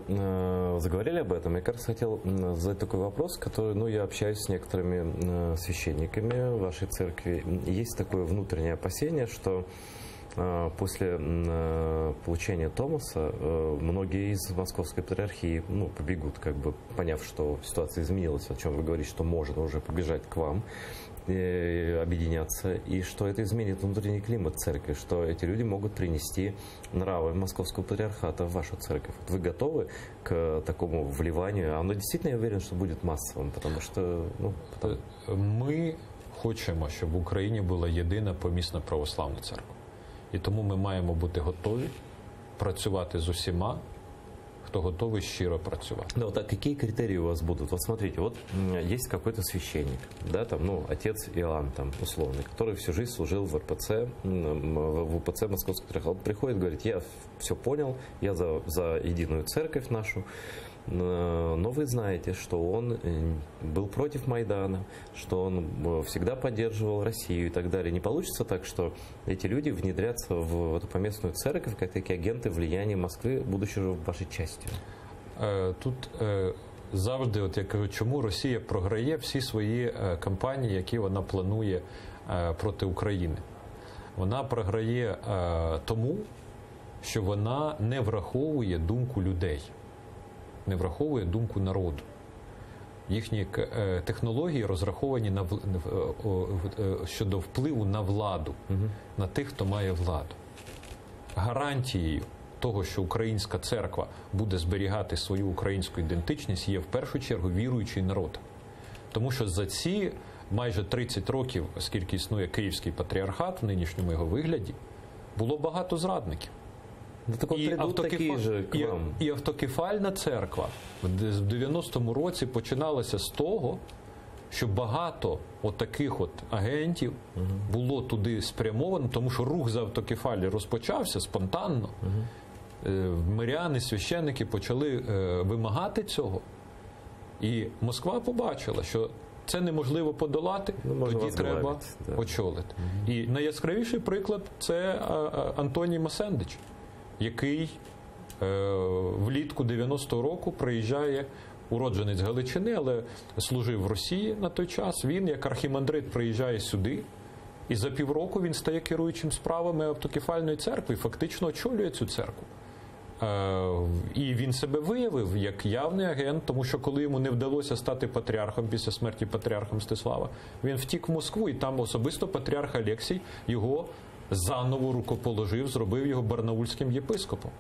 заговорили об этом, я как раз хотел задать такой вопрос, который, ну, я общаюсь с некоторыми священниками вашей церкви. Есть такое внутреннее опасение, что после получения Томаса многие из Московской Патриархии, ну, побегут, как бы поняв, что ситуация изменилась, о чем вы говорите, что можно уже побежать к вам, объединяться, и что это изменит внутренний климат церкви, что эти люди могут принести нравы Московского Патриархата в вашу церковь. Вот вы готовы к такому вливанию? Оно действительно, я уверен, что будет массовым, потому что... Ну, Ми хочемо, щоб в Україні була єдина помісна православна церква. І тому ми маємо бути готові працювати з усіма, кто готовы щиро працювать. Да, вот а какие критерии у вас будут? Вот смотрите, вот есть какой-то священник, да, там, ну, отец Иоанн, там, условный, который всю жизнь служил в РПЦ, в УПЦ Московского Патриархата. Он приходит, говорит, я все понял, я за единую церковь нашу, но вы знаете, что он был против Майдана, что он всегда поддерживал Россию и так далее. Не получится так, что эти люди внедрятся в эту поместную церковь, как такие агенты влияния Москвы, будучи уже вашей частью? Тут завжди, от я кажу, чому Росія програє всі свої кампанії, які вона планує проти України. Вона програє тому, що вона не враховує думку людей, не враховує думку народу. Їхні технології розраховані щодо впливу на владу, на тих, хто має владу. Гарантією того, що українська церква буде зберігати свою українську ідентичність, є в першу чергу віруючий народ. Тому що за ці майже 30 років, скільки існує Київський патріархат в нинішньому його вигляді, було багато зрадників. І автокефальна церква в 90-му році починалася з того, що багато таких агентів було туди спрямовано, тому що рух за автокефалію розпочався спонтанно. Миряни, священники почали вимагати цього. І Москва побачила, що це неможливо подолати, тоді треба очолити. І найяскравіший приклад – це Антоній Масендич, який влітку 90-го року приїжджає, уродженець Галичини, але служив в Росії на той час. Він, як архімандрит, приїжджає сюди, і за півроку він стає керуючим справами автокефальної церкви, і фактично очолює цю церкву. І він себе виявив як явний агент, тому що коли йому не вдалося стати патріархом після смерті патріарха Мстислава, він втік в Москву, і там особисто патріарх Алексій його заново рукоположив, зробив його барнаульським єпископом.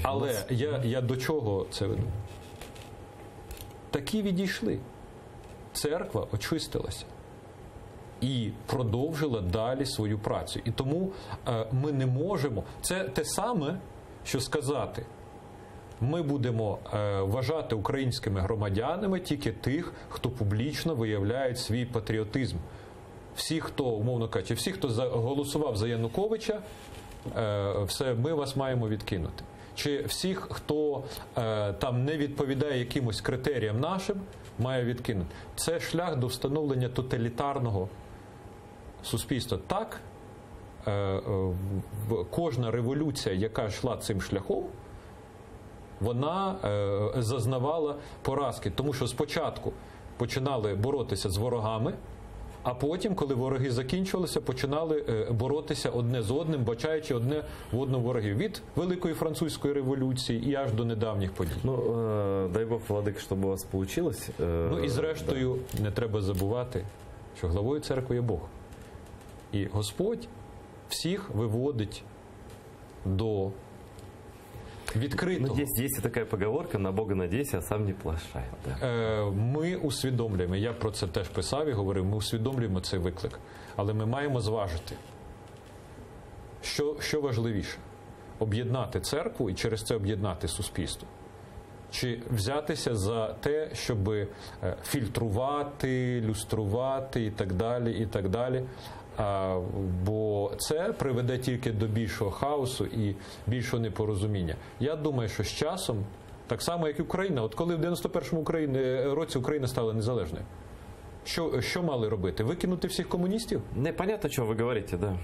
Але я до чого це веду? Такі відійшли. Церква очистилася і продовжила далі свою працю. І тому ми не можемо... Це те саме, що сказати, ми будемо вважати українськими громадянами тільки тих, хто публічно виявляє свій патріотизм. Всі, хто, умовно кажучи, всі, хто голосував за Януковича, все, ми вас маємо відкинути. Чи всіх, хто там не відповідає якимось критеріям нашим, має відкинути. Це шлях до встановлення тоталітарного суспільства. Так, кожна революція, яка йшла цим шляхом, вона зазнавала поразки. Тому що спочатку починали боротися з ворогами, а потім, коли вороги закінчувалися, починали боротися одне з одним, бачаючи одне в одному ворогів. Від Великої Французької революції і аж до недавніх подій. Ну, дай Бог, владик, щоб у вас вийшло. Ну і зрештою, не треба забувати, що главою церкви є Бог. І Господь всіх виводить до відкритого. Ну, є така поговорка: на Бога надійся, а сам не плашай. Да. Ми усвідомлюємо, я про це теж писав і говорив, ми усвідомлюємо цей виклик. Але ми маємо зважити, що важливіше – об'єднати церкву і через це об'єднати суспільство. Чи взятися за те, щоб фільтрувати, люструвати і так далі, і так далі. Бо це приведе тільки до більшого хаосу і більшого непорозуміння. Я думаю, що з часом, так само як і Україна, от коли в 91-му році Україна стала незалежною, що мали робити? Викинути всіх комуністів? Непонятно, що ви говорите, да.